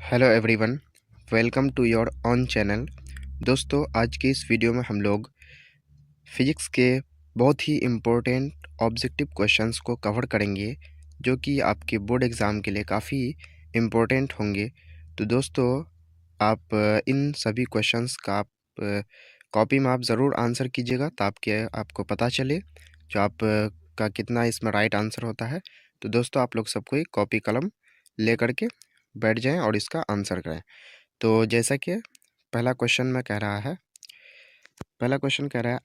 Hello everyone, welcome to your own channel. दोस्तों, आज की इस वीडियो में हम लोग फिजिक्स के बहुत ही इम्पोर्टेंट ऑब्जेक्टिव क्वेश्चंस को कवर करेंगे, जो कि आपके बोर्ड एग्ज़ाम के लिए काफ़ी इम्पोर्टेंट होंगे। तो दोस्तों, आप इन सभी क्वेश्चंस का कॉपी में आप ज़रूर आंसर कीजिएगा, ताकि आपको पता चले जो आप का कितना इसमें राइट आंसर होता है। तो दोस्तों, आप लोग सबको एक कॉपी कलम ले करके बैठ जाएं और इसका आंसर करें। तो जैसा कि पहला क्वेश्चन कह रहा है,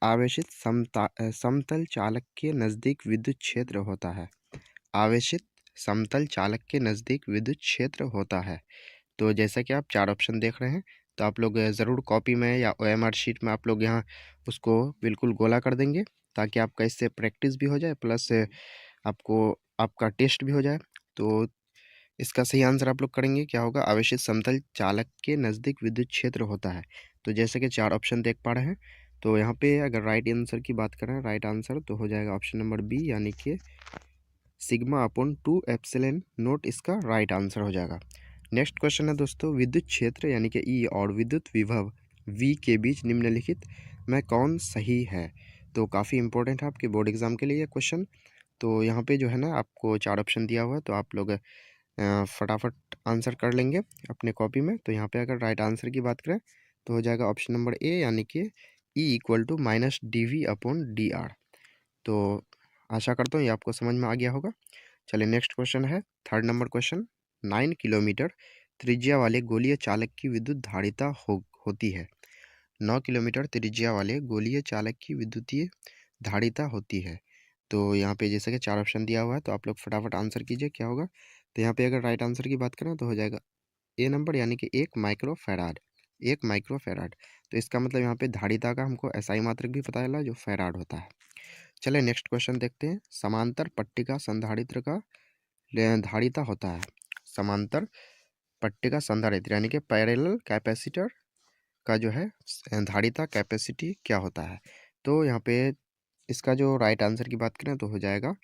आवेशित समतल चालक के नज़दीक विद्युत क्षेत्र होता है। आवेशित समतल चालक के नज़दीक विद्युत क्षेत्र होता है। तो जैसा कि आप चार ऑप्शन देख रहे हैं, तो आप लोग ज़रूर कॉपी में या ओएमआर शीट में आप लोग यहाँ उसको बिल्कुल गोला कर देंगे, ताकि आपका इससे प्रैक्टिस भी हो जाए, प्लस आपको आपका टेस्ट भी हो जाए। तो इसका सही आंसर आप लोग करेंगे क्या होगा, आवेशित समतल चालक के नज़दीक विद्युत क्षेत्र होता है। तो जैसे कि चार ऑप्शन देख पा रहे हैं, तो यहाँ पे अगर राइट आंसर की बात करें, राइट आंसर तो हो जाएगा ऑप्शन नंबर बी, यानी कि सिग्मा अपॉन 2 एप्सिलॉन नोट इसका राइट आंसर हो जाएगा। नेक्स्ट क्वेश्चन है दोस्तों, विद्युत क्षेत्र यानी कि ई और विद्युत विभव वी के बीच निम्नलिखित में कौन सही है। तो काफ़ी इंपॉर्टेंट है आपके बोर्ड एग्जाम के लिए ये क्वेश्चन। तो यहाँ पे जो है ना, आपको चार ऑप्शन दिया हुआ है, तो आप लोग फटाफट आंसर कर लेंगे अपने कॉपी में। तो यहाँ पे अगर राइट आंसर की बात करें, तो हो जाएगा ऑप्शन नंबर ए, यानी कि E equal to minus D V upon D R. तो आशा करता हूँ ये आपको समझ में आ गया होगा। चलिए, नेक्स्ट क्वेश्चन है, थर्ड नंबर क्वेश्चन। 9 किलोमीटर त्रिज्या वाले गोलीय चालक की विद्युत धारिता होती है। 9 किलोमीटर त्रिज्या वाले गोलीय चालक की विद्युतीय धारिता होती है। तो यहाँ पे जैसे कि चार ऑप्शन दिया हुआ है, तो आप लोग फटाफट आंसर कीजिए क्या होगा। तो यहाँ पे अगर राइट आंसर की बात करें, तो हो जाएगा ए नंबर, यानी कि 1 माइक्रो फैराड। 1 micro farad. तो इसका मतलब यहाँ पे धारिता का हमको एसआई मात्रक भी पता चला, जो फैराड होता है। चलिए, नेक्स्ट क्वेश्चन देखते हैं। समांतर पट्टिका संधारित्र का धारिता होता है। समांतर पट्टिका संधारित्र यानी कि पैरेलल कैपेसिटर का जो है धारिता कैपेसिटी क्या होता है। तो यहाँ पे इसका जो राइट आंसर की बात करें, तो हो जाएगा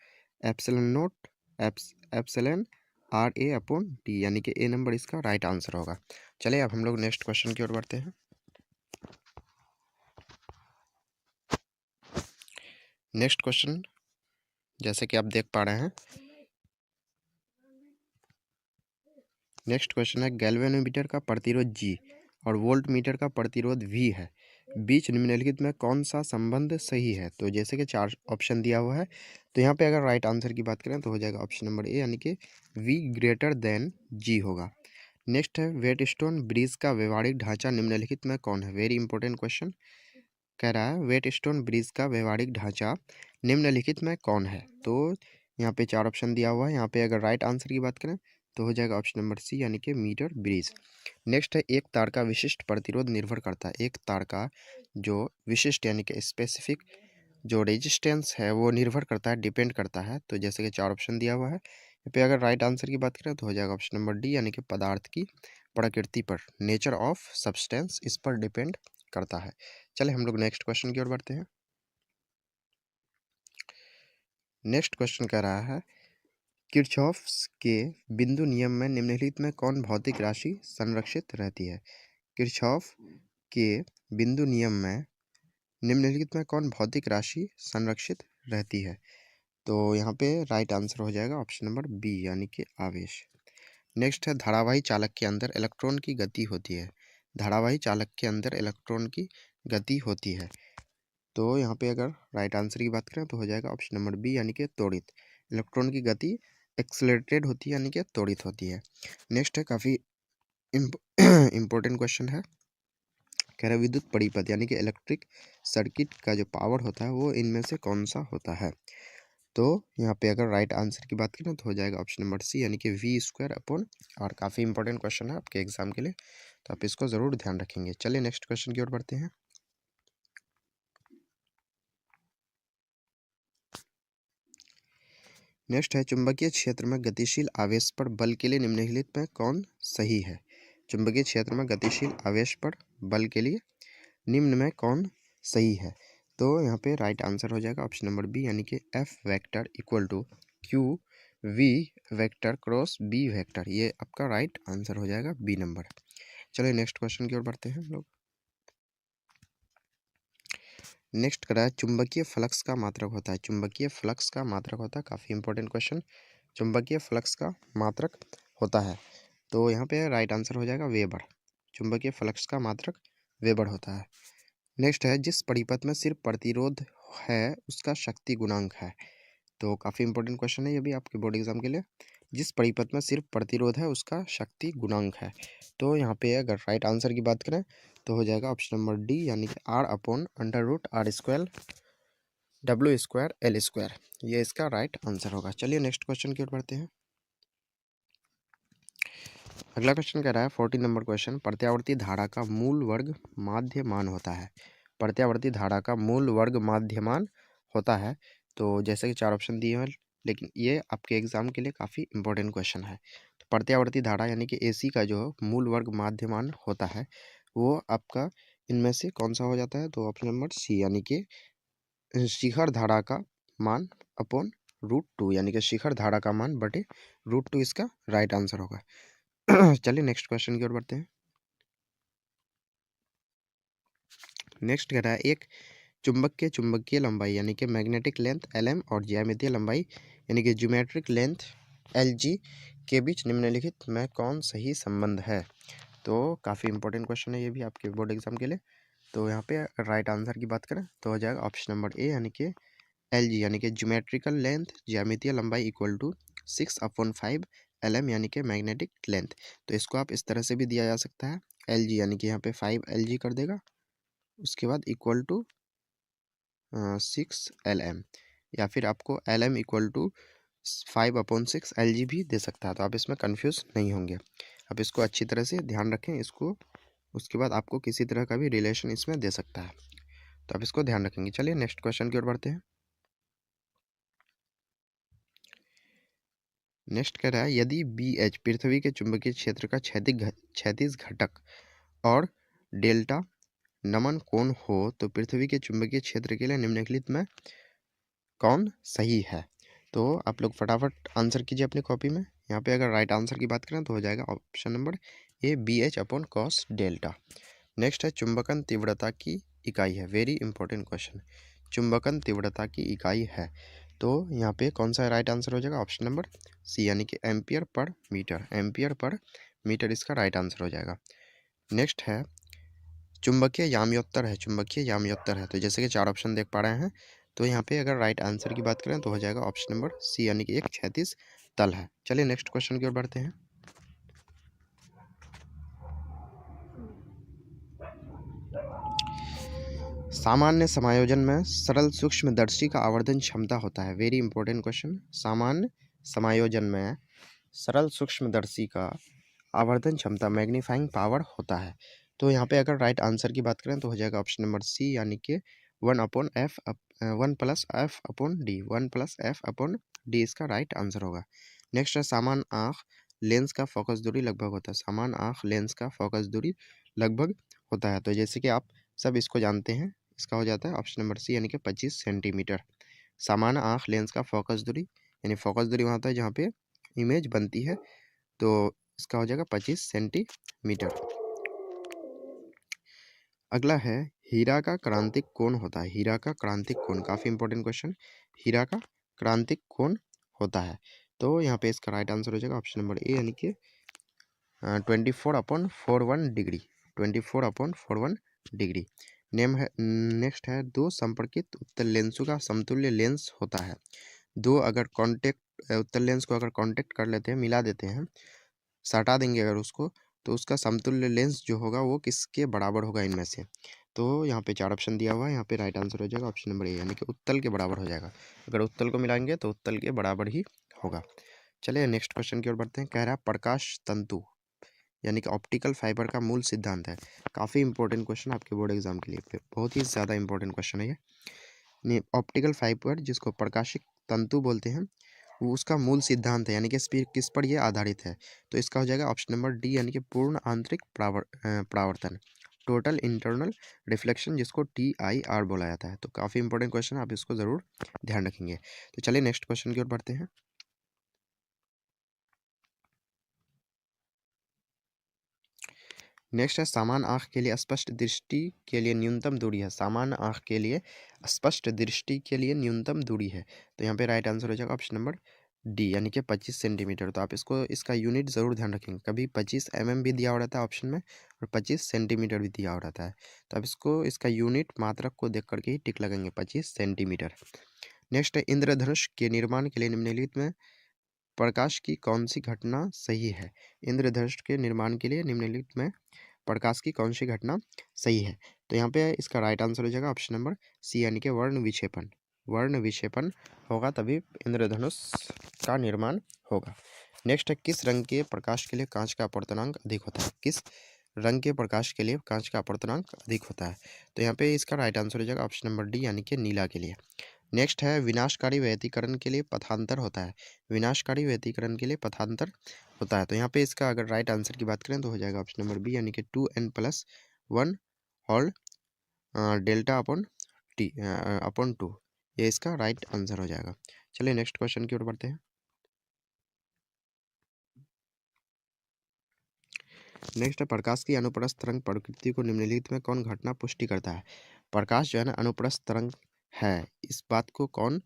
epsilon naught epsilon R A upon D, यानी कि ए नंबर इसका राइट आंसर होगा। चलिए, अब हम लोग नेक्स्ट क्वेश्चन की ओर बढ़ते हैं। नेक्स्ट क्वेश्चन जैसे कि आप देख पा रहे हैं, नेक्स्ट क्वेश्चन है, गैल्वेनोमीटर का प्रतिरोध G और वोल्ट मीटर का प्रतिरोध V है। बीच निम्नलिखित में कौन सा संबंध सही है। तो जैसे कि चार ऑप्शन दिया हुआ है, तो यहाँ पे अगर राइट आंसर की बात करें, तो हो जाएगा ऑप्शन नंबर ए, यानी कि V ग्रेटर देन G होगा। नेक्स्ट है, वेटस्टोन ब्रिज का व्यवहारिक ढांचा निम्नलिखित में कौन है। वेरी इंपॉर्टेंट क्वेश्चन कह रहा है, वेटस्टोन ब्रिज का व्यवहारिक ढांचा निम्नलिखित में कौन है। तो यहाँ पे चार ऑप्शन दिया हुआ है, यहाँ पे अगर राइट आंसर की बात करें, तो हो जाएगा ऑप्शन नंबर सी, यानी कि मीटर ब्रिज। नेक्स्ट है, एक तार का विशिष्ट प्रतिरोध निर्भर करता है। एक तार का जो विशिष्ट यानी कि स्पेसिफिक जो रेजिस्टेंस है, वो निर्भर करता है, डिपेंड करता है। तो जैसे कि चार ऑप्शन दिया हुआ है, यहाँ पे अगर राइट आंसर की बात करें, तो हो जाएगा ऑप्शन नंबर डी, यानी कि पदार्थ की प्रकृति पर, नेचर ऑफ सब्सटेंस, इस पर डिपेंड करता है। चले, हम लोग नेक्स्ट क्वेश्चन की ओर बढ़ते हैं। नेक्स्ट क्वेश्चन कह रहा है, किरचॉफ्स के बिंदु नियम में निम्नलिखित में कौन भौतिक राशि संरक्षित रहती है। किरचॉफ के बिंदु नियम में निम्नलिखित में कौन भौतिक राशि संरक्षित रहती है। तो यहाँ पे राइट आंसर हो जाएगा ऑप्शन नंबर बी, यानी कि आवेश। नेक्स्ट है, धारावाही चालक के अंदर इलेक्ट्रॉन की गति होती है। धारावाही चालक के अंदर इलेक्ट्रॉन की गति होती है। तो यहाँ पे अगर राइट आंसर की बात करें, तो हो जाएगा ऑप्शन नंबर बी, यानी कि त्वरित। इलेक्ट्रॉन की गति एक्सेलरेटेड होती है, यानी कि त्वरित होती है। नेक्स्ट है, काफ़ी इम्पोर्टेंट क्वेश्चन है, कह रहा है, विद्युत परिपथ यानी कि इलेक्ट्रिक सर्किट का जो पावर होता है, वो इनमें से कौन सा होता है। तो यहाँ पे अगर राइट आंसर की बात करें, तो हो जाएगा ऑप्शन नंबर सी, यानी कि वी स्क्वायर अपॉन आर। काफ़ी इंपॉर्टेंट क्वेश्चन है आपके एग्जाम के लिए, तो आप इसको ज़रूर ध्यान रखेंगे। चलिए, नेक्स्ट क्वेश्चन की ओर बढ़ते हैं। नेक्स्ट है, चुंबकीय क्षेत्र में गतिशील आवेश पर बल के लिए निम्नलिखित में कौन सही है। चुंबकीय क्षेत्र में गतिशील आवेश पर बल के लिए निम्न में कौन सही है। तो यहाँ पे राइट आंसर हो जाएगा ऑप्शन नंबर बी, यानी कि F vector equal to Q V vector cross B vector, ये आपका राइट आंसर हो जाएगा बी नंबर। चलिए नेक्स्ट क्वेश्चन की ओर बढ़ते हैं हम लोग। नेक्स्ट करा है चुंबकीय फ्लक्स का मात्रक होता है। चुंबकीय फ्लक्स का मात्रक होता है, काफ़ी इंपॉर्टेंट क्वेश्चन। चुंबकीय फ्लक्स का मात्रक होता है, तो यहाँ पे राइट आंसर हो जाएगा वेबर। चुंबकीय फ्लक्स का मात्रक वेबर होता है। नेक्स्ट है जिस परिपथ में सिर्फ प्रतिरोध है उसका शक्ति गुणांक है, तो काफ़ी इंपॉर्टेंट क्वेश्चन है ये भी आपके बोर्ड एग्जाम के लिए। जिस परिपथ में सिर्फ प्रतिरोध है उसका शक्ति गुणांक है, तो यहाँ पे अगर राइट आंसर की बात करें तो हो जाएगा ऑप्शन नंबर डी, यानी कि R upon under root R square W square L square, ये इसका राइट आंसर होगा। चलिए नेक्स्ट क्वेश्चन की ओर बढ़ते हैं। अगला क्वेश्चन कह रहा है 14 नंबर क्वेश्चन, प्रत्यावर्ती धारा का मूल वर्ग माध्यमान होता है। प्रत्यावर्ती धारा का मूल वर्ग माध्यमान होता है, तो जैसे कि चार ऑप्शन दिए हैं, लेकिन ये आपके एग्जाम के लिए काफ़ी इंपॉर्टेंट क्वेश्चन है। तो प्रत्यावर्ती धारा यानी कि एसी का जो मूल वर्ग माध्यमान होता है वो आपका इनमें से कौन सा हो जाता है, तो ऑप्शन नंबर सी, यानी कि शिखर धारा का मान अपॉन √2, यानी कि शिखर धारा का मान बटे √2 इसका राइट आंसर होगा। चलिए नेक्स्ट क्वेश्चन की ओर बढ़ते हैं। नेक्स्ट कह रहा है एक चुंबक के चुंबकीय लंबाई यानी कि मैग्नेटिक लेंथ LM और ज्यामितीय लंबाई यानी कि ज्योमेट्रिक लेंथ LG के बीच निम्नलिखित में कौन सही संबंध है, तो काफ़ी इंपॉर्टेंट क्वेश्चन है ये भी आपके बोर्ड एग्जाम के लिए। तो यहाँ पे राइट आंसर की बात करें तो हो जाएगा ऑप्शन नंबर ए, यानी कि LG यानी कि ज्योमेट्रिकल लेंथ ज्यामितीय लंबाई इक्वल टू 6/5 LM यानी कि मैग्नेटिक लेंथ। तो इसको आप इस तरह से भी दिया जा सकता है, LG यानी कि यहाँ पे 5 LG कर देगा, उसके बाद इक्वल टू 6 LM, या फिर आपको LM इक्वल टू 5/6 LG भी दे सकता है, तो आप इसमें कंफ्यूज नहीं होंगे। आप इसको अच्छी तरह से ध्यान रखें इसको, उसके बाद आपको किसी तरह का भी रिलेशन इसमें दे सकता है, तो आप इसको ध्यान रखेंगे। चलिए नेक्स्ट क्वेश्चन की ओर बढ़ते हैं। नेक्स्ट कह रहा है यदि BH पृथ्वी के चुंबकीय क्षेत्र का क्षैतिज घटक और डेल्टा नमन कोण हो तो पृथ्वी के चुंबकीय क्षेत्र के लिए निम्नलिखित में कौन सही है, तो आप लोग फटाफट आंसर कीजिए अपनी कॉपी में। यहाँ पे अगर राइट आंसर की बात करें तो हो जाएगा option number A, BH upon cos delta. Next है चुंबकन तीव्रता की इकाई है, वेरी इंपॉर्टेंट क्वेश्चन। चुंबकन तीव्रता की इकाई है, तो यहाँ पे कौन सा राइट आंसर हो जाएगा, ऑप्शन नंबर सी, यानी कि ampere per metre. Ampere per metre इसका राइट आंसर हो जाएगा। नेक्स्ट है चुंबकीय याम्योत्तर है, चुंबकीय याम्योत्तर है, तो जैसे कि चार ऑप्शन देख पा रहे हैं, तो यहाँ पे अगर राइट आंसर की बात करें तो हो जाएगा ऑप्शन नंबर सी, यानी कि एक क्षैतिज तल है। चलिए नेक्स्ट क्वेश्चन की ओर बढ़ते हैं। सामान्य समायोजन में सरल सूक्ष्मदर्शी का आवर्धन क्षमता होता है, वेरी इंपॉर्टेंट क्वेश्चन। सामान्य समायोजन में सरल सूक्ष्मदर्शी का आवर्धन क्षमता मैग्नीफाइंग पावर होता है, तो यहाँ पे अगर राइट आंसर की बात करें तो हो जाएगा ऑप्शन नंबर सी, यानी कि 1/f/1+f/d, 1+f/d इसका राइट आंसर होगा। नेक्स्ट है समान आँख लेंस का फोकस दूरी लगभग होता है, समान आँख लेंस का फोकस दूरी लगभग होता है, तो जैसे कि आप सब इसको जानते हैं, इसका हो जाता है ऑप्शन नंबर सी, यानी कि 25 सेंटीमीटर। समान आँख लेंस का फोकस दूरी, यानी फोकस दूरी वहाँ होता है जहाँ पे इमेज बनती है, तो इसका हो जाएगा 25 सेंटीमीटर। अगला है हीरा का क्रांतिक कोण होता है, हीरा का क्रांतिक कोण, काफ़ी इंपॉर्टेंट क्वेश्चन। हीरा का क्रांतिक कोण होता है, तो यहाँ पे इसका राइट आंसर हो जाएगा ऑप्शन नंबर ए, यानी कि 24/41 डिग्री, 24/41 डिग्री। नेक्स्ट है दो संपर्कित उत्तल लेंसों का समतुल्य लेंस होता है। दो अगर कॉन्टेक्ट उत्तल लेंस को अगर कॉन्टेक्ट कर लेते हैं, मिला देते हैं, सटा देंगे अगर उसको, तो उसका समतुल्य लेंस जो होगा वो किसके बराबर होगा इनमें से, तो यहाँ पे चार ऑप्शन दिया हुआ है, यहाँ पे राइट आंसर हो जाएगा ऑप्शन नंबर ए, यानी कि उत्तल के बराबर हो जाएगा। अगर उत्तल को मिलाएंगे तो उत्तल के बराबर ही होगा। चलिए नेक्स्ट क्वेश्चन की ओर बढ़ते हैं। कह रहा है प्रकाश तंतु यानी कि ऑप्टिकल फाइबर का मूल सिद्धांत है, काफ़ी इंपॉर्टेंट क्वेश्चन आपके बोर्ड एग्जाम के लिए, बहुत ही ज़्यादा इंपॉर्टेंट क्वेश्चन है ये। ऑप्टिकल फाइबर जिसको प्रकाशिक तंतु बोलते हैं वो उसका मूल सिद्धांत है, यानी कि किस पर ये आधारित है, तो इसका हो जाएगा ऑप्शन नंबर डी, यानी कि पूर्ण आंतरिक परावर्तन, टोटल इंटरनल रिफ्लेक्शन, जिसको TIR बोला जाता है, तो काफ़ी इंपॉर्टेंट क्वेश्चन, आप इसको ज़रूर ध्यान रखेंगे। तो चलिए नेक्स्ट क्वेश्चन की ओर बढ़ते हैं। नेक्स्ट है समान आँख के लिए स्पष्ट दृष्टि के लिए न्यूनतम दूरी है। समान आँख के लिए स्पष्ट दृष्टि के लिए न्यूनतम दूरी है। तो यहाँ पे राइट आंसर हो जाएगा ऑप्शन नंबर डी, यानी कि 25 सेंटीमीटर। तो आप इसको इसका यूनिट ज़रूर ध्यान रखेंगे। कभी 25 भी दिया हुआ रहता है ऑप्शन में और 25 सेंटीमीटर भी दिया हुआ रहता है। तो आप इसको इसका यूनिट मात्रक को देख करके ही टिक लगाएंगे, 25 सेंटीमीटर। नेक्स्ट है इंद्रधनुष के निर्माण के लिए निम्नलिखित में प्रकाश की कौन सी घटना सही है। इंद्रधनुष के निर्माण के लिए निम्नलिखित में प्रकाश की कौन सी घटना सही है। तो यहाँ पे इसका राइट आंसर हो जाएगा ऑप्शन नंबर सी, यानी कि वर्ण विक्षेपण। वर्ण विक्षेपण होगा तभी इंद्रधनुष का निर्माण होगा। नेक्स्ट है किस रंग के प्रकाश के लिए कांच का अपवर्तनांक अधिक होता है। किस रंग के प्रकाश के लिए कांच का अपवर्तनांक अधिक होता है। तो यहाँ पे इसका राइट आंसर हो जाएगा ऑप्शन नंबर डी, यानी कि नीला के लिए। नेक्स्ट है विनाशकारी व्यतिकरण के लिए पथांतर होता है। विनाशकारी व्यतिकरण के लिए पथांतर होता है। तो यहाँ पे इसका अगर राइट आंसर की बात करें तो हो जाएगा ऑप्शन नंबर बी, यानी कि 2n+1 whole delta upon T upon 2। ये इसका राइट आंसर हो जाएगा। चलिए नेक्स्ट क्वेश्चन की ओर बढ़ते हैं। नेक्स्ट है प्रकाश की अनुप्रस्थ तरंग प्रकृति को निम्नलिखित में कौन घटना पुष्टि करता है। प्रकाश जो है ना अनुप्रस्थ तरंग है, इस बात को कौन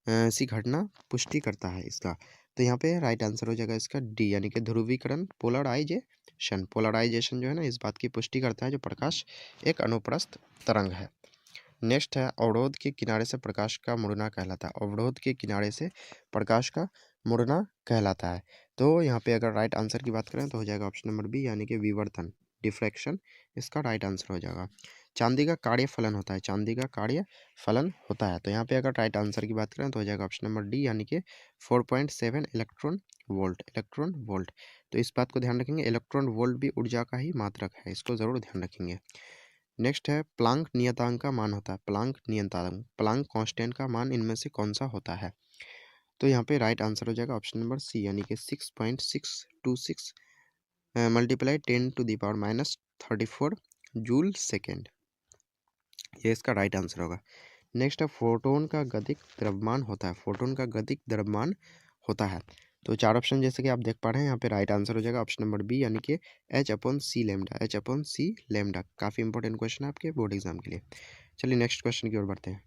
सी घटना पुष्टि करता है इसका। तो यहाँ पे राइट आंसर हो जाएगा इसका डी, यानी कि ध्रुवीकरण, पोलराइजेशन। पोलराइजेशन जो है ना इस बात की पुष्टि करता है जो प्रकाश एक अनुप्रस्थ तरंग है। नेक्स्ट है अवरोध के किनारे से प्रकाश का मुड़ना कहलाता है। अवरोध के किनारे से प्रकाश का मुड़ना कहलाता है। तो यहाँ पे अगर राइट आंसर की बात करें तो हो जाएगा ऑप्शन नंबर बी, यानी कि विवर्तन, डिफ्रैक्शन इसका राइट आंसर हो जाएगा। चांदी का कार्य फलन होता है। चांदी का कार्य फलन होता है। तो यहाँ पे अगर राइट आंसर की बात करें तो हो जाएगा ऑप्शन नंबर डी, यानी कि 4.7 इलेक्ट्रॉन वोल्ट। इलेक्ट्रॉन वोल्ट, तो इस बात को ध्यान रखेंगे, इलेक्ट्रॉन वोल्ट भी ऊर्जा का ही मात्रक है, इसको जरूर ध्यान रखेंगे। नेक्स्ट है प्लांक नियतांक का मान होता है। प्लांक नियतांक, प्लांक कांस्टेंट का मान इनमें से कौन सा होता है। तो यहाँ पे राइट आंसर हो जाएगा ऑप्शन नंबर सी, यानी कि 6.626 मल्टीप्लाई 10⁻⁻34 जूल सेकेंड। ये इसका राइट आंसर होगा। नेक्स्ट है फोटोन का गतिक द्रव्यमान होता है। फोटोन का गतिक द्रव्यमान होता है। तो चार ऑप्शन जैसे कि आप देख पा रहे हैं यहाँ पे राइट आंसर हो जाएगा ऑप्शन नंबर बी, यानी कि h/c लैम्डा। h/c लैम्डा काफ़ी इंपॉर्टेंट क्वेश्चन है आपके बोर्ड एग्जाम के लिए। चलिए नेक्स्ट क्वेश्चन की ओर बढ़ते हैं।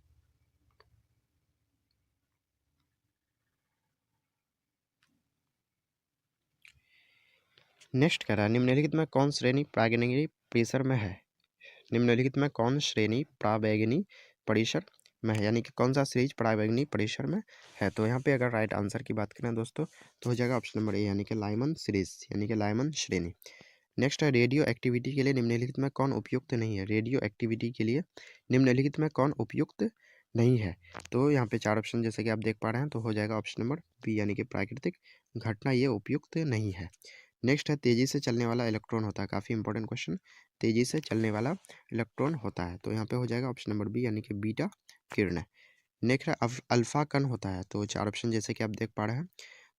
नेक्स्ट कह रहा है निम्नलिखित में कौन श्रेणी प्रागैगिनी परिसर में है। निम्नलिखित में कौन श्रेणी प्रावैगिनी परिसर में है, यानी कि कौन सा सीरीज प्रावैगिनी परिसर में है। तो यहाँ पे अगर राइट आंसर की बात करें दोस्तों तो हो जाएगा ऑप्शन नंबर ए, यानी कि लाइमन सीरीज, यानी कि लाइमन श्रेणी। नेक्स्ट है रेडियो एक्टिविटी के लिए निम्नलिखित में कौन उपयुक्त नहीं है। रेडियो एक्टिविटी के लिए निम्नलिखित में कौन उपयुक्त नहीं है। तो यहाँ पे चार ऑप्शन जैसे कि आप देख पा रहे हैं तो हो जाएगा ऑप्शन नंबर बी, यानी कि प्राकृतिक घटना, ये उपयुक्त नहीं है। नेक्स्ट है तेजी से चलने वाला इलेक्ट्रॉन होता है। काफ़ी इंपॉर्टेंट क्वेश्चन, तेजी से चलने वाला इलेक्ट्रॉन होता है। तो यहाँ पे हो जाएगा ऑप्शन नंबर बी, यानी कि बीटा किरण। नेक्स्ट है अल्फा कण होता है। तो चार ऑप्शन जैसे कि आप देख पा रहे हैं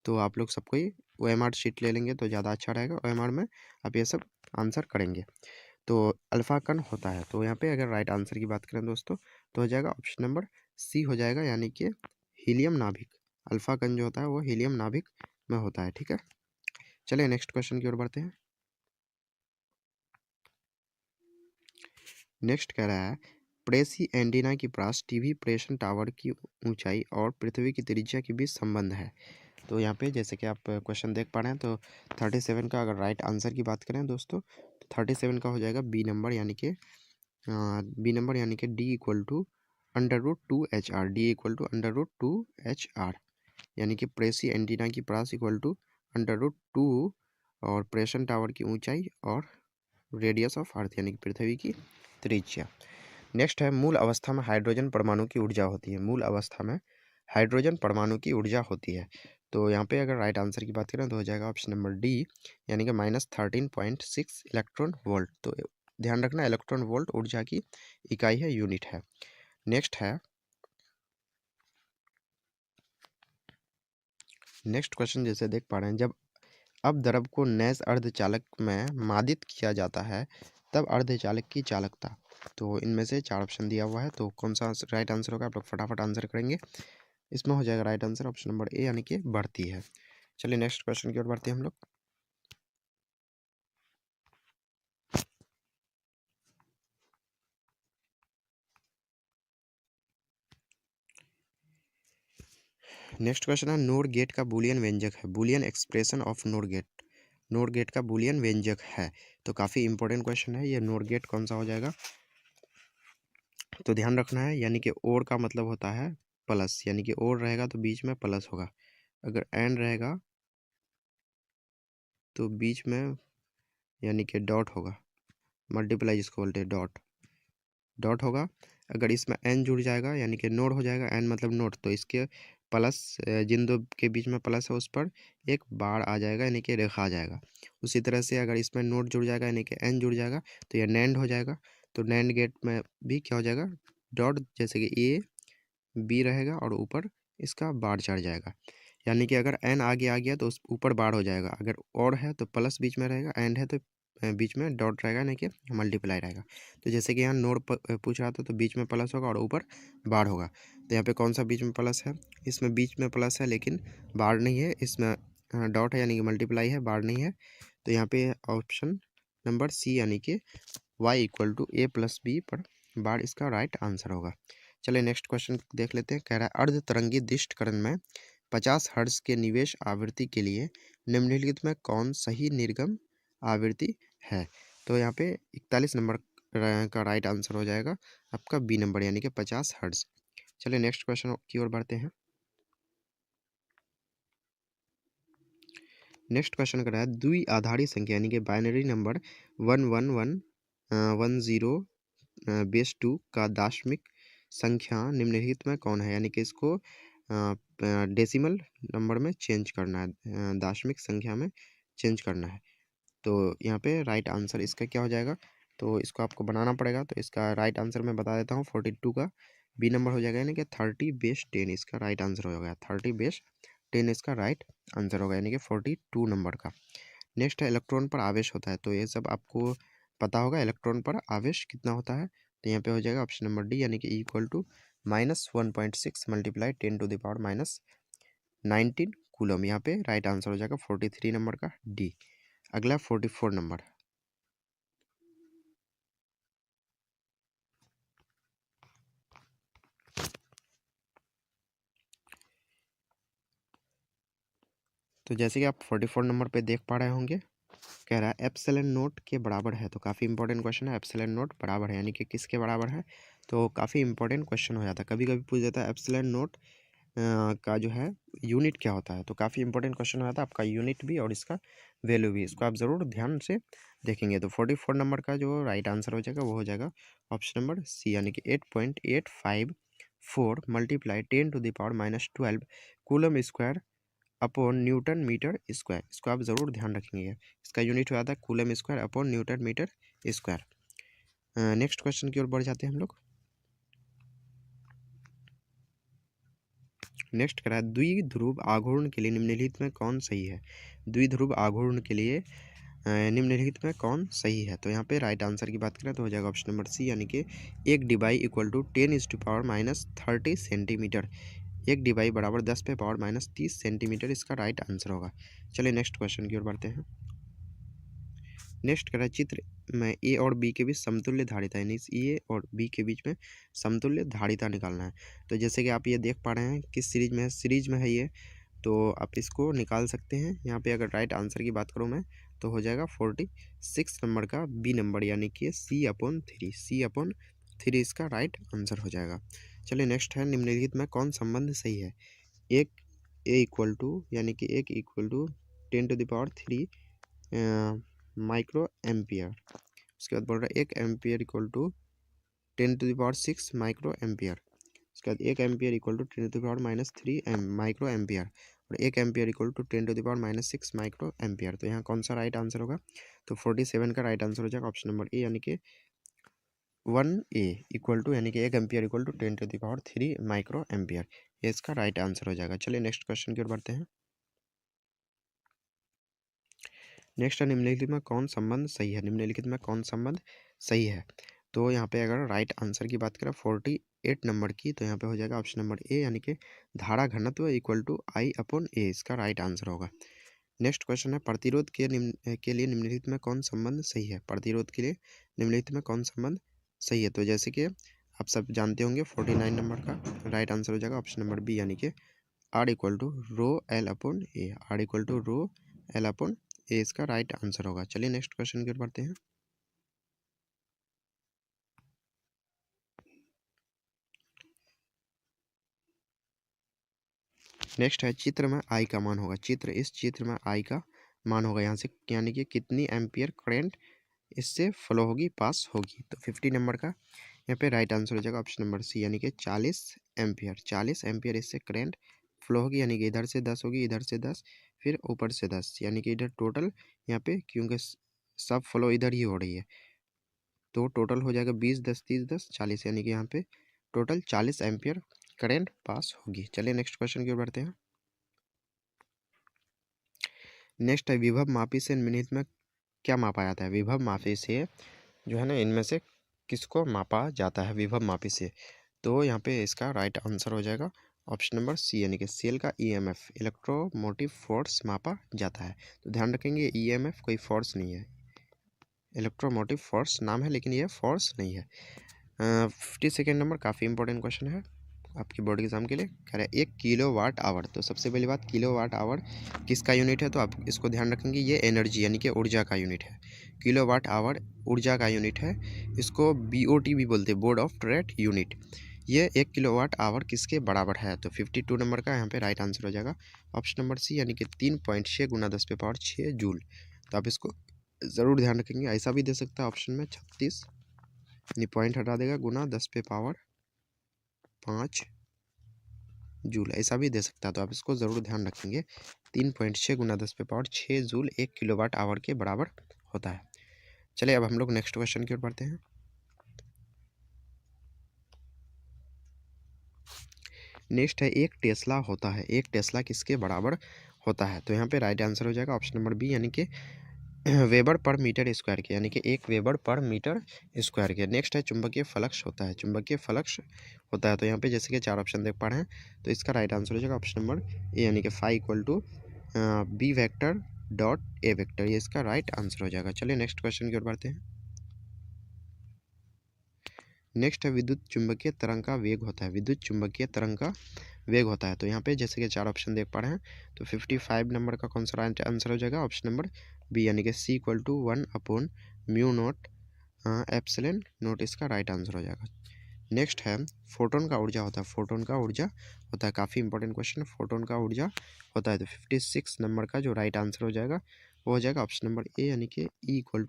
तो आप लोग सबको ही OMR शीट ले लेंगे तो ज़्यादा अच्छा रहेगा। OMR में आप ये सब आंसर करेंगे। तो अल्फा कण होता है। तो यहाँ पे अगर राइट आंसर की बात करें दोस्तों तो हो जाएगा ऑप्शन नंबर सी हो जाएगा, यानी कि हीलियम नाभिक। अल्फा कण जो होता है वो हीलियम नाभिक में होता है। ठीक है, चलिए नेक्स्ट क्वेश्चन की ओर बढ़ते हैं। नेक्स्ट कह रहा है प्रेसी एंटीना की प्रास टीवी प्रेषण टावर की ऊंचाई और पृथ्वी की त्रिज्या के बीच संबंध है। तो यहाँ पे जैसे कि आप क्वेश्चन देख पा रहे हैं तो 37 का अगर राइट आंसर की बात करें दोस्तों तो 37 का हो जाएगा बी नंबर, यानी कि बी नंबर, यानी कि D equal to √2HR। D equal to √2HR, यानी कि प्रेसी एंटीना की प्रास इक्वल टू √2 और प्रेषण टावर की ऊंचाई और रेडियस ऑफ अर्थ, यानी कि पृथ्वी की त्रिज्या। नेक्स्ट है मूल अवस्था में हाइड्रोजन परमाणु की ऊर्जा होती है। मूल अवस्था में हाइड्रोजन परमाणु की ऊर्जा होती है। तो यहाँ पे अगर राइट आंसर की बात करें तो हो जाएगा ऑप्शन नंबर डी, यानी कि -13.6 इलेक्ट्रॉन वोल्ट। तो ध्यान रखना इलेक्ट्रॉन वोल्ट ऊर्जा की इकाई है, यूनिट है। नेक्स्ट क्वेश्चन जैसे देख पा रहे हैं जब अब द्रव को नैस अर्धचालक में मादित किया जाता है तब अर्धचालक की चालकता। तो इनमें से चार ऑप्शन दिया हुआ है तो कौन सा राइट आंसर होगा, आप लोग फटाफट आंसर करेंगे। इसमें हो जाएगा right answer option number A, यानी कि बढ़ती है। चलिए नेक्स्ट क्वेश्चन की ओर बढ़ते हैं हम लोग। नेक्स्ट क्वेश्चन है नोर गेट का बूलियन व्यंजक है, Boolean expression of NOR gate, NOR gate का बूलियन व्यंजक है। तो काफ़ी इंपॉर्टेंट क्वेश्चन है ये, नोर गेट कौन सा हो जाएगा। तो ध्यान रखना है, यानी कि और का मतलब होता है प्लस, यानी कि और रहेगा तो बीच में प्लस होगा, अगर एंड रहेगा तो बीच में यानी कि डॉट होगा, मल्टीप्लाई जिसको बोलते हैं डॉट, डॉट होगा। अगर इसमें एन जुड़ जाएगा यानी कि नोड हो जाएगा, एन मतलब नोड, तो इसके प्लस जिन दो के बीच में प्लस है उस पर एक बार आ जाएगा यानी कि रेखा आ जाएगा। उसी तरह से अगर इसमें नोड जुड़ जाएगा यानी कि एन जुड़ जाएगा तो यह नैंड हो जाएगा। तो नैंड गेट में भी क्या हो जाएगा, डॉट जैसे कि ए बी रहेगा और ऊपर इसका बार चढ़ जाएगा, यानी कि अगर एन आगे आ गया तो उस ऊपर बार हो जाएगा, अगर और है तो प्लस बीच में रहेगा, एंड है तो बीच में डॉट रहेगा यानी कि मल्टीप्लाई रहेगा। तो जैसे कि यहाँ नोड पूछ रहा था तो बीच में प्लस होगा और ऊपर बार होगा। तो यहाँ पे कौन सा बीच में प्लस है, इसमें बीच में प्लस है लेकिन बार नहीं है, इसमें डॉट है यानी कि मल्टीप्लाई है, बार नहीं है। तो यहाँ पे ऑप्शन नंबर सी यानी कि Y equal to A plus B पर बार इसका राइट आंसर होगा। चलिए नेक्स्ट क्वेश्चन देख लेते हैं। कह रहा है अर्ध तरंगी दिष्टकरण में 50 हर्ट्ज के निवेश आवृत्ति के लिए निम्नलिखित में कौन सही निर्गम आवृत्ति है। तो यहाँ पे 41 नंबर का राइट आंसर हो जाएगा आपका बी नंबर यानी कि 50 हर्ट्ज। चलिए नेक्स्ट क्वेश्चन की ओर बढ़ते हैं। नेक्स्ट क्वेश्चन कर रहा है द्विआधारी संख्या यानी कि बाइनरी नंबर 11110 बेस 2 का दार्शनिक संख्या निम्नलिखित में कौन है, यानी कि इसको डेसिमल नंबर में चेंज करना है, दार्शनिक संख्या में चेंज करना है। तो यहाँ पे राइट आंसर इसका क्या हो जाएगा, तो इसको आपको बनाना पड़ेगा। तो इसका राइट आंसर मैं बता देता हूँ, 42 का बी नंबर हो जाएगा यानी कि 30/10 इसका राइट आंसर हो गया, 30/10 इसका राइट आंसर होगा यानी कि 42 नंबर का। नेक्स्ट है इलेक्ट्रॉन पर आवेश होता है, तो ये सब आपको पता होगा, इलेक्ट्रॉन पर आवेश कितना होता है। तो यहाँ पे हो जाएगा ऑप्शन नंबर डी यानी कि इक्वल टू -1.6 मल्टीप्लाई 10⁻⁹ कूलम। यहाँ पे राइट आंसर हो जाएगा 43 नंबर का डी। अगला 44 नंबर। तो जैसे कि आप 44 नंबर पे देख पा रहे होंगे, कह रहा है एप्सिलॉन नोट के बराबर है। तो काफ़ी इंपॉर्टेंट क्वेश्चन है, एप्सिलॉन नोट बराबर है यानी कि किसके बराबर है। तो काफ़ी इंपॉर्टेंट क्वेश्चन हो जाता है, कभी कभी पूछ देता है एप्सिलॉन नोट का जो है यूनिट क्या होता है। तो काफ़ी इंपॉर्टेंट क्वेश्चन हो जाता है, आपका यूनिट भी और इसका वैल्यू भी, इसको आप ज़रूर ध्यान से देखेंगे। तो 44 नंबर का जो राइट आंसर हो जाएगा वो हो जाएगा ऑप्शन नंबर सी यानी कि 8.854 multiply 10⁻⁻12 coulomb square upon newton metre square. इसको आप ज़रूर ध्यान रखेंगे, इसका यूनिट हो जाता है coulomb square upon newton metre square. Next question की ओर बढ़ जाते हैं हम लोग। नेक्स्ट करा द्विध्रुव आघूर्ण के लिए निम्नलिखित में कौन सही है। द्विध्रुव आघूर्ण के लिए निम्नलिखित में कौन सही है। तो यहाँ पे राइट आंसर की बात करें तो हो जाएगा ऑप्शन नंबर सी यानी कि एक डिवाई इक्वल टू 10⁻⁻30 सेंटीमीटर, एक डिवाई बराबर 10⁻⁻30 सेंटीमीटर इसका राइट आंसर होगा। चलिए नेक्स्ट क्वेश्चन की ओर बढ़ते हैं। नेक्स्ट करा चित्र में ए और बी के बीच समतुल्य धारिता, यानी ए और बी के बीच में समतुल्य धारिता निकालना है। तो जैसे कि आप ये देख पा रहे हैं किस सीरीज में है, सीरीज में है ये, तो आप इसको निकाल सकते हैं। यहाँ पे अगर राइट आंसर की बात करूँ मैं तो हो जाएगा 46 नंबर का बी नंबर यानी कि C/3, C/3 इसका राइट आंसर हो जाएगा। चलिए नेक्स्ट है निम्नलिखित में कौन संबंध सही है। एक ए इक्वल टू यानी कि एक इक्वल टू 10⁻³ माइक्रो एम्पियर, उसके बाद बोल रहा है 1 ampere equal to 10⁻6 micro ampere, उसके बाद 1 ampere equal to 10⁻³ micro ampere और 1 ampere equal to 10⁻6 micro ampere. तो यहाँ कौन सा राइट आंसर होगा, तो 47 का राइट आंसर हो जाएगा ऑप्शन नंबर ए यानी कि 1A इक्वल टू यानी कि 1 ampere equal to 10⁻³ micro ampere, ये इसका राइट आंसर हो जाएगा। चलिए नेक्स्ट क्वेश्चन की ओर बढ़ते हैं। नेक्स्ट है निम्नलिखित में कौन संबंध सही है, निम्नलिखित में कौन संबंध सही है। तो यहाँ पे अगर राइट आंसर की बात करें 48 नंबर की, तो यहाँ पे हो जाएगा ऑप्शन नंबर ए यानी कि धारा घनत्व इक्वल टू I/A, इसका राइट आंसर होगा। नेक्स्ट क्वेश्चन है प्रतिरोध के लिए निम्नलिखित में कौन संबंध सही है, प्रतिरोध के लिए निम्नलिखित में कौन संबंध सही है। तो जैसे कि आप सब जानते होंगे 49 नंबर का राइट आंसर हो जाएगा ऑप्शन नंबर बी यानी कि R equal to rho L upon A, R equal to rho L upon A इसका राइट आंसर होगा। चलिए नेक्स्ट क्वेश्चन की ओर बढ़ते हैं। नेक्स्ट है चित्र में आई का मान होगा, इस चित्र में आई का मान होगा यहाँ से, यानी कि कितनी एम्पियर करंट इससे फ्लो होगी, पास होगी। तो 50 नंबर का यहाँ पे राइट आंसर हो जाएगा ऑप्शन नंबर सी, यानी कि 40 एम्पियर। 40 एम्पियर इससे करंट फ्लो होगी, यानी कि इधर से 10 होगी, इधर से 10, फिर ऊपर से 10, यानी कि इधर टोटल यहाँ पे क्योंकि सब फ्लो इधर ही हो रही है, तो टोटल हो जाएगा 20 10 30 10 40, यानी कि यहाँ पे टोटल 40 एम्पियर करंट पास होगी। चलिए नेक्स्ट क्वेश्चन की ओर बढ़ते हैं। नेक्स्ट है विभव मापी से निम्नलिखित में क्या मापा जाता है। विभव मापी से जो है ना, इनमें से किसको मापा जाता है विभव मापी से। तो यहाँ पे इसका राइट आंसर हो जाएगा ऑप्शन नंबर सी, यानी कि सेल का ईएमएफ, इलेक्ट्रोमोटिव फोर्स मापा जाता है। तो ध्यान रखेंगे ईएमएफ कोई फोर्स नहीं है, इलेक्ट्रोमोटिव फोर्स नाम है, लेकिन ये फोर्स नहीं है। 52 नंबर काफ़ी इंपॉर्टेंट क्वेश्चन है आपकी बोर्ड एग्जाम के लिए। कह रहा है 1 किलोवाट आवर। तो सबसे पहली बात, किलोवाट आवर किसका यूनिट है, तो आप इसको ध्यान रखेंगे, ये एनर्जी यानी कि ऊर्जा का यूनिट है। किलोवाट आवर ऊर्जा का यूनिट है, इसको BOT भी बोलते हैं, बोर्ड ऑफ ट्रेड यूनिट। ये 1 किलोवाट आवर किसके बराबर है, तो 52 नंबर का यहाँ पे राइट आंसर हो जाएगा ऑप्शन नंबर सी, यानी कि 3.6 × 10⁻6 जूल। तो आप इसको ज़रूर ध्यान रखेंगे। ऐसा भी दे सकता है ऑप्शन में 36, यानी पॉइंट हटा देगा, गुना 10⁵ जूल, ऐसा भी दे सकता है। तो आप इसको ज़रूर ध्यान रखेंगे, 3.6 × 10⁻6 जूल 1 किलोवाट आवर के बराबर होता है। चलिए अब हम लोग नेक्स्ट क्वेश्चन की ओर बढ़ते हैं। नेक्स्ट है एक टेस्ला होता है, एक टेस्ला किसके बराबर होता है। तो यहाँ पे राइट आंसर हो जाएगा ऑप्शन नंबर बी, यानी कि वेबर पर मीटर स्क्वायर के, यानी कि 1 वेबर पर मीटर स्क्वायर के। नेक्स्ट है चुंबकीय फ्लक्स होता है, चुंबकीय फ्लक्स होता है। तो यहाँ पे जैसे कि 4 ऑप्शन देख पा रहे हैं, तो इसका राइट आंसर हो जाएगा ऑप्शन नंबर ए, यानी कि phi equal to B vector dot A vector, ये इसका राइट आंसर हो जाएगा। चलिए नेक्स्ट क्वेश्चन की ओर बढ़ते हैं। नेक्स्ट है विद्युत चुंबकीय तरंग का वेग होता है, विद्युत चुंबकीय तरंग का वेग होता है। तो यहाँ पे जैसे कि 4 ऑप्शन देख पा रहे हैं, तो 55 नंबर का कौन सा राइट आंसर हो जाएगा ऑप्शन नंबर बी, यानी कि सी इक्वल टू 1/μ0 एप्सिलॉन नॉट, इसका राइट आंसर हो जाएगा। नेक्स्ट है फोटोन का ऊर्जा होता है, फोटोन का ऊर्जा होता है, काफ़ी इंपॉर्टेंट क्वेश्चन, फोटोन का ऊर्जा होता है। तो 56 नंबर का जो राइट आंसर हो जाएगा वो हो जाएगा ऑप्शन नंबर ए, यानी कि E equal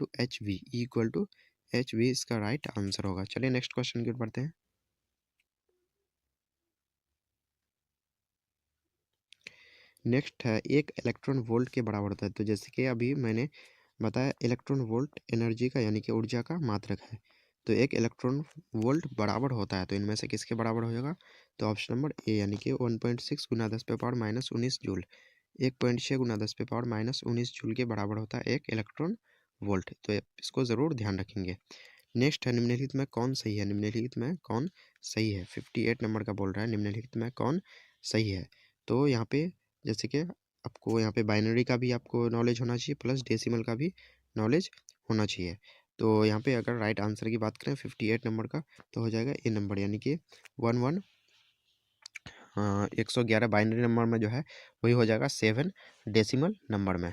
to H V इसका राइट आंसर होगा। चलिए नेक्स्ट क्वेश्चन की ओर बढ़ते हैं। नेक्स्ट है एक इलेक्ट्रॉन वोल्ट के बराबर होता है। तो जैसे कि अभी मैंने बताया, इलेक्ट्रॉन वोल्ट एनर्जी का यानी कि ऊर्जा का मात्रक है। तो एक इलेक्ट्रॉन वोल्ट बराबर होता है, तो इनमें से किसके बराबर हो जाएगा, तो ऑप्शन नंबर ए, यानी कि 1.6 × 10⁻−19 जूल, 1.6 × 10⁻−19 जूल के बराबर होता है एक इलेक्ट्रॉन वोल्ट। तो इसको ज़रूर ध्यान रखेंगे। नेक्स्ट है निम्नलिखित में कौन सही है, निम्नलिखित में कौन सही है। 58 नंबर का बोल रहा है निम्नलिखित में कौन सही है। तो यहाँ पे जैसे कि आपको यहाँ पे बाइनरी का भी आपको नॉलेज होना चाहिए, प्लस डेसिमल का भी नॉलेज होना चाहिए। तो यहाँ पे अगर राइट आंसर की बात करें 58 नंबर का, तो हो जाएगा ए नंबर, यानी कि 111 बाइनरी नंबर में जो है वही हो जाएगा 7 डेसिमल नंबर में।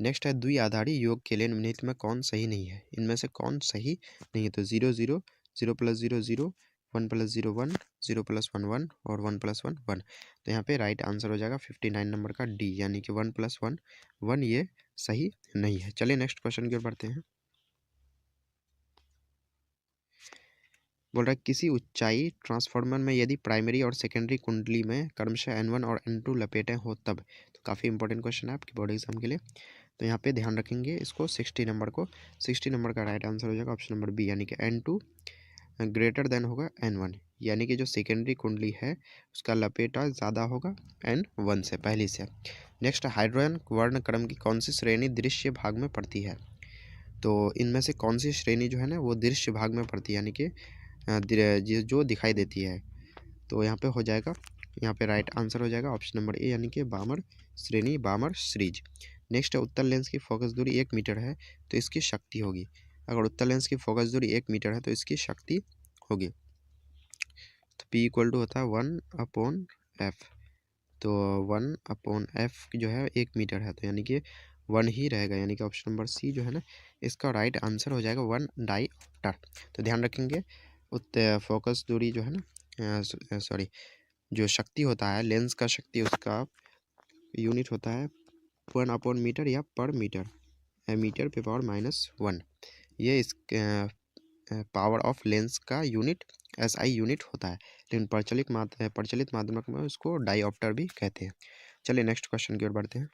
नेक्स्ट है द्विआधारी योग के लिए निम्नलिखित में कौन सही नहीं है, इनमें से कौन सही नहीं है। तो 0 0 0 + 0 0, 1 + 0 1, 0 + 1 1 और 1 + 1 1। तो यहाँ पे राइट आंसर हो जाएगा 59 नंबर का डी, यानी कि 1 + 1 1, ये सही नहीं है। चलिए नेक्स्ट क्वेश्चन की ओर बढ़ते हैं। बोल रहा है किसी ऊंचाई ट्रांसफार्मर में यदि प्राइमरी और सेकेंडरी कुंडली में क्रमशः N1 और N2 लपेटें हो तब। तो काफ़ी इंपॉर्टेंट क्वेश्चन है आपकी बोर्ड एग्जाम के लिए। तो यहाँ पे ध्यान रखेंगे इसको, 60 नंबर को, 60 नंबर का राइट आंसर हो जाएगा ऑप्शन नंबर बी, यानी कि N2 ग्रेटर देन होगा N1, यानी कि जो सेकेंडरी कुंडली है उसका लपेटा ज़्यादा होगा N1 से, पहली से। नेक्स्ट हाइड्रोजन वर्ण क्रम की कौन सी श्रेणी दृश्य भाग में पड़ती है। तो इनमें से कौन सी श्रेणी जो है ना वो दृश्य भाग में पड़ती है, यानी कि जो दिखाई देती है। तो यहाँ पे हो जाएगा, यहाँ पे राइट आंसर हो जाएगा ऑप्शन नंबर ए, यानी कि बामर श्रेणी, बामर सीरीज। नेक्स्ट है उत्तल लेंस की फोकस दूरी 1 मीटर है तो इसकी शक्ति होगी। अगर उत्तल लेंस की फोकस दूरी 1 मीटर है तो इसकी शक्ति होगी, तो P = होता है 1/f। तो 1/f जो है 1 मीटर है, तो यानी कि 1 ही रहेगा, यानी कि ऑप्शन नंबर सी जो है ना इसका राइट आंसर हो जाएगा 1 डायऑप्टर। तो ध्यान रखेंगे फोकस दूरी जो है ना सॉरी जो शक्ति होता है लेंस का शक्ति उसका यूनिट होता है 1/मीटर या पर मीटर, मीटर पे पावर -1। ये इस पावर ऑफ लेंस का यूनिट SI यूनिट होता है, लेकिन प्रचलित माध्यम में उसको डायऑप्टर भी कहते हैं। चलिए नेक्स्ट क्वेश्चन की ओर बढ़ते हैं।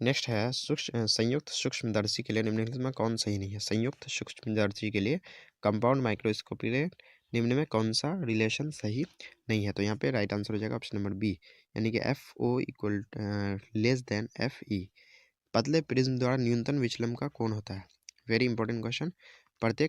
नेक्स्ट है संयुक्त सूक्ष्मदर्शी के लिए निम्नलिखित में कौन सही नहीं है। संयुक्त सूक्ष्मदर्शी के लिए कंपाउंड माइक्रोस्कोप के लिए निम्न में कौन सा रिलेशन सही नहीं है। तो यहाँ पे राइट आंसर हो जाएगा ऑप्शन नंबर बी, यानी कि FO equal less than FE। पतले प्रिज्म द्वारा न्यूनतम विचलन का कोण होता है। Very important question. पतले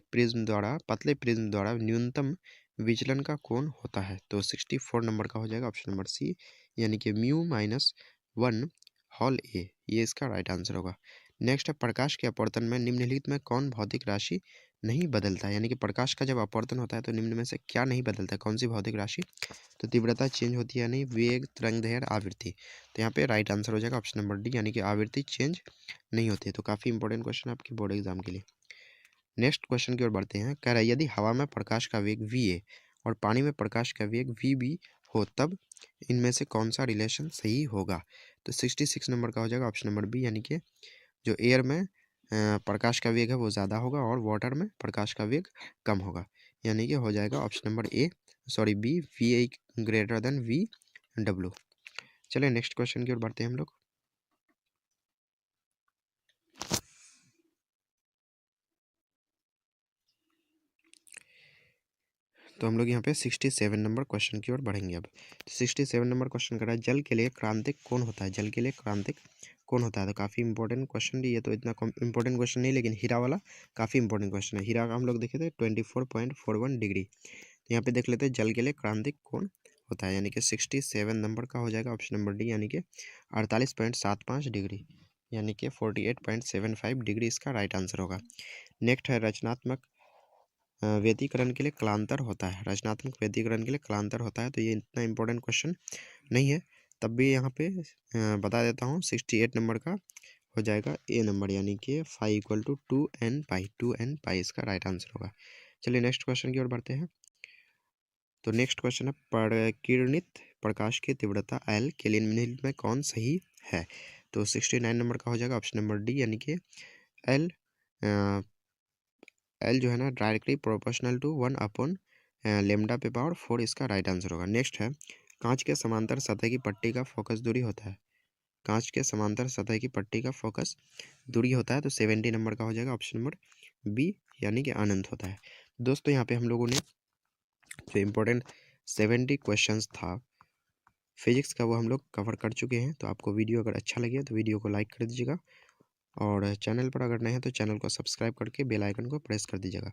प्रिज्म द्वारा न्यूनतम विचलन का कोण होता है। तो 64 नंबर का हो जाएगा ऑप्शन नंबर सी, यानी कि μ-1 होल ए, ये इसका राइट आंसर होगा। नेक्स्ट है प्रकाश के अपवर्तन में निम्नलिखित में कौन भौतिक राशि नहीं बदलता है। यानी कि प्रकाश का जब अपवर्तन होता है तो निम्न में से क्या नहीं बदलता है, कौन सी भौतिक राशि। तो तीव्रता चेंज होती है नहीं, वेग, तरंगदैर्घ्य, आवृत्ति। तो यहाँ पे राइट आंसर हो जाएगा ऑप्शन नंबर डी, यानी कि आवृत्ति चेंज नहीं होती है। तो काफ़ी इंपॉर्टेंट क्वेश्चन आपके बोर्ड एग्जाम के लिए। नेक्स्ट क्वेश्चन की ओर बढ़ते हैं। कह रहा है यदि हवा में प्रकाश का वेग VA और पानी में प्रकाश का वेग VB हो तब इनमें से कौन सा रिलेशन सही होगा। तो 66 नंबर का हो जाएगा ऑप्शन नंबर बी, यानी कि जो एयर में प्रकाश का वेग है वो ज़्यादा होगा और वाटर में प्रकाश का वेग कम होगा, यानी कि हो जाएगा option number B, VA greater than VW। चलिए नेक्स्ट क्वेश्चन की ओर बढ़ते हैं हम लोग। तो हम लोग यहाँ पे 67 नंबर क्वेश्चन की ओर बढ़ेंगे अब। 67 नंबर क्वेश्चन कर रहा है जल के लिए क्रांतिक कौन होता है। जल के लिए क्रांतिक कौन होता है। तो काफ़ी इंपॉर्टेंट क्वेश्चन, ये तो इतना इंपॉर्टेंट क्वेश्चन नहीं, लेकिन हीरा वाला काफ़ी इंपॉर्टेंट क्वेश्चन है। हीरा का हम लोग देखे थे 24.41 डिग्री। तो यहाँ पे देख लेते हैं जल के लिए क्रांतिक कौन होता है, यानी कि 67 नंबर का हो जाएगा ऑप्शन नंबर डी, यानी कि 48.75 डिग्री, यानी कि 48.75 डिग्री इसका राइट आंसर होगा। नेक्स्ट है रचनात्मक व्यतिकरण के लिए कलांतर होता है। रचनात्मक व्यतिकरण के लिए कलांतर होता है। तो ये इतना इंपॉर्टेंट क्वेश्चन नहीं है, तब भी यहाँ पे बता देता हूँ। 68 नंबर का हो जाएगा ए नंबर, यानी कि फाई इक्वल टू 2n पाई इसका राइट आंसर होगा। चलिए नेक्स्ट क्वेश्चन की ओर बढ़ते हैं। तो नेक्स्ट क्वेश्चन है प्रकिरणित प्रकाश की तीव्रता L के लिए निम्नलिखित में कौन सही है। तो 69 नंबर का हो जाएगा ऑप्शन नंबर डी, यानी कि एल जो है ना डायरेक्टली प्रोपोर्शनल टू 1 लेमडा पे पावर 4 इसका राइट आंसर होगा। नेक्स्ट है कांच के समांतर सतह की पट्टी का फोकस दूरी होता है। कांच के समांतर सतह की पट्टी का फोकस दूरी होता है। तो 70 नंबर का हो जाएगा ऑप्शन नंबर बी, यानी कि अनंत होता है। दोस्तों यहाँ पे हम लोगों ने जो इम्पोर्टेंट 70 क्वेश्चंस था फिजिक्स का वो हम लोग कवर कर चुके हैं। तो आपको वीडियो अगर अच्छा लगे तो वीडियो को लाइक कर दीजिएगा, और चैनल पर अगर नए हैं तो चैनल को सब्सक्राइब करके बेल आइकन को प्रेस कर दीजिएगा।